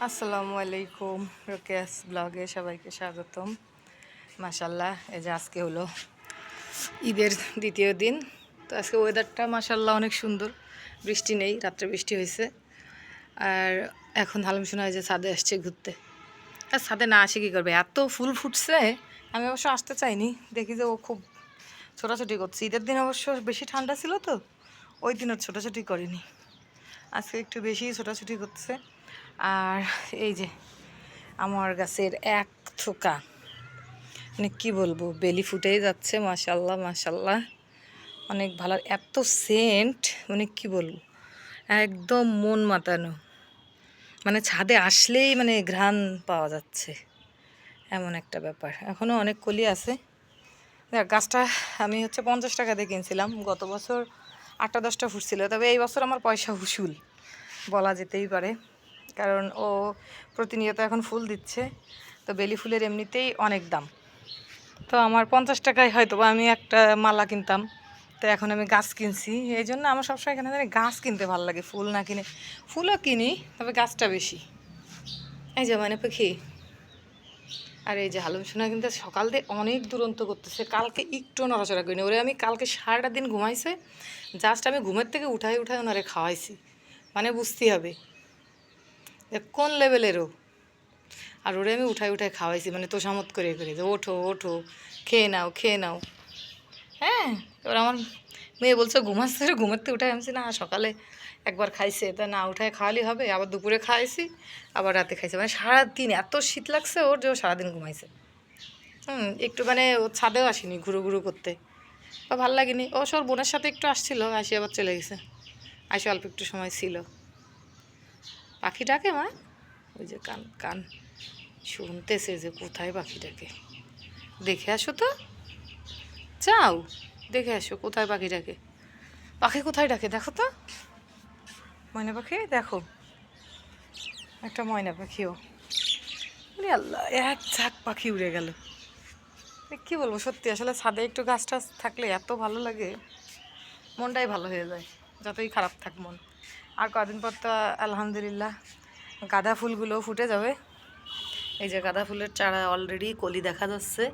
আসসালামু আলাইকুম, রোকেয়াস ব্লগে সবাইকে স্বাগতম। মাশাল্লাহ, এই যে আজকে হলো ঈদের দ্বিতীয় দিন। তো আজকে ওয়েদারটা মাশাল্লাহ অনেক সুন্দর, বৃষ্টি নেই, রাত্রে বৃষ্টি হয়েছে। আর এখন হালুম শোনা হয় যে ছাদে আসছে ঘুরতে। আর ছাদে না আসে কী করবে, এত ফুল ফুটছে। আমি অবশ্য আসতে চাইনি, দেখি যে ও খুব ছোটাছুটি করছে। ঈদের দিন অবশ্য বেশি ঠান্ডা ছিল, তো ওই দিন ওর ছোটাছুটি করিনি, আজকে একটু বেশি ছোটাছুটি করছে। আর এই যে আমার গাছের এক থোকা, মানে কী বলবো, বেলি ফুটেই যাচ্ছে। মাশাল্লাহ মাশাল্লাহ, অনেক ভালো, এত সেন্ট, মানে কী বলবো, একদম মন মাতানো। মানে ছাদে আসলেই মানে ঘ্রাণ পাওয়া যাচ্ছে, এমন একটা ব্যাপার। এখনও অনেক কলি আছে। দেখ, গাছটা আমি 50 টাকা দিয়ে কিনছিলাম। গত বছর 8-10টা ফুটছিল, তবে এই বছর আমার পয়সা উসুল বলা যেতেই পারে, কারণ ও প্রতিনিয়ত এখন ফুল দিচ্ছে। তো বেলি ফুলের এমনিতেই অনেক দাম। তো আমার 50 টাকায় হয়তো বা আমি একটা মালা কিনতাম, তো এখন আমি গাছ কিনছি। এই জন্য আমার সবসময় এখানে জানি গাছ কিনতে ভালো লাগে, ফুল না কিনে। ফুলও কিনি, তবে গাছটা বেশি। এই যে মানে পাখি, আর এই যে হালুম সোনা কিন্তু সকাল দিয়ে অনেক দুরন্ত করতেছে। কালকে একটু নড়াচড়া করিনি, ওরে আমি কালকে সারাটা দিন ঘুমাইছে। জাস্ট আমি ঘুমের থেকে উঠাই ওনারে খাওয়াইছি, মানে বুঝতেই হবে কোন লেভেলেরও। আর ওরে আমি উঠাই খাওয়াইছি, মানে তোষামত করে করে, যে ওঠো ওঠো, খেয়ে নাও খেয়ে নাও। হ্যাঁ, এবার আমার মেয়ে বলছে ঘুমাচ্ছে, ঘুমাতে উঠাই। আমি না, সকালে একবার খাইছে, তা না উঠায় খাওয়ালি হবে, আবার দুপুরে খাওয়াইছি, আবার রাতে খাইছে। মানে সারাদিন এত শীত লাগছে ওর, যে ও সারাদিন ঘুমাইছে। একটু মানে ও ছাদেও আসেনি ঘুরু ঘুরু করতে, বা ভাল লাগেনি। ও সব বোনের সাথে একটু আসছিল, আসি আবার চলে গেছে। আসে অল্প একটু সময় ছিল। পাখি ডাকে মা, ওই যে কান কান শুনতেছে যে কোথায় পাখিটাকে। দেখে আসো তো, যাও দেখে আসো কোথায় পাখি ডাকে। পাখি কোথায় ডাকে দেখো তো, ময়না পাখি দেখো, একটা ময়না পাখিও। আল্লাহ, এক ঝাঁক পাখি উড়ে গেল। কী বলবো, সত্যি আসলে ছাদে একটু গাছ টাছ থাকলে এত ভালো লাগে, মনটাই ভালো হয়ে যায়, যতই খারাপ থাক মন। আর কদিন পর তো আলহামদুলিল্লাহ গাঁদা ফুলগুলো ফুটে যাবে। এই যে গাঁদা ফুলের চারা অলরেডি কলি দেখা যাচ্ছে,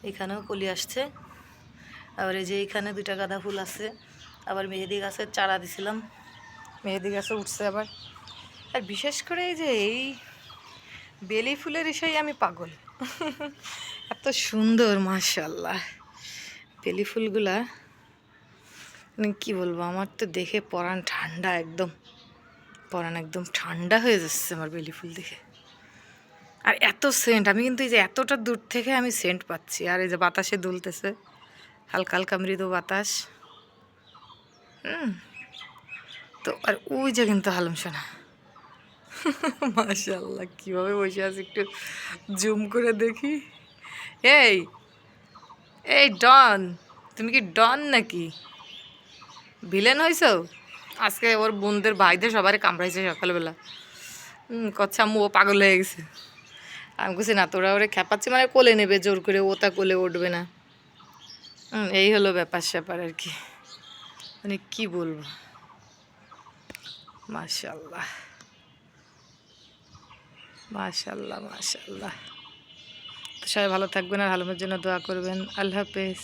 এখানেও কলি আসছে। আবার এই যে এইখানে 2টা গাঁদা ফুল আছে। আবার মেহেদি গাছের চারা দিছিলাম, মেহেদি গাছও উঠছে আবার। আর বিশেষ করে এই যে এই বেলি ফুলের এসেই আমি পাগল। এত সুন্দর মাশাআল্লাহ বেলি ফুলগুলা, মানে কী বলবো, আমার তো দেখে পরাণ ঠান্ডা, একদম পরাণ একদম ঠান্ডা হয়ে যাচ্ছে আমার বেলি ফুল দেখে। আর এত সেন্ট, আমি কিন্তু এই যে এতটা দূর থেকে আমি সেন্ট পাচ্ছি। আর এই যে বাতাসে দুলতেছে, হালকা হালকা মৃদু বাতাস। তো আর ওই যে কিন্তু হালুম সোনা, মাশাআল্লাহ কীভাবে বসে আছে, একটু জুম করে দেখি। এই এই ডন, তুমি কি ডন নাকি ভিলেন হয়েছো? আজকে ওর বোনদের ভাইদের সবারই কামড়াইছে সকালবেলা। কচ্ছা আম্মু ও পাগল হয়ে গেছে। আমি বলছি না, তোরা ওরে খেপাচ্ছি, মানে কোলে নেবে জোর করে, ও তা কোলে উঠবে না। এই হলো ব্যাপার স্যাপার আর কি, মানে কি বলবো। মাশাআল্লাহ মাশাআল্লাহ মাশাআল্লাহ। তো সবাই ভালো থাকবেন আর হালুমের জন্য দোয়া করবেন। আল্লাহ হাফেজ।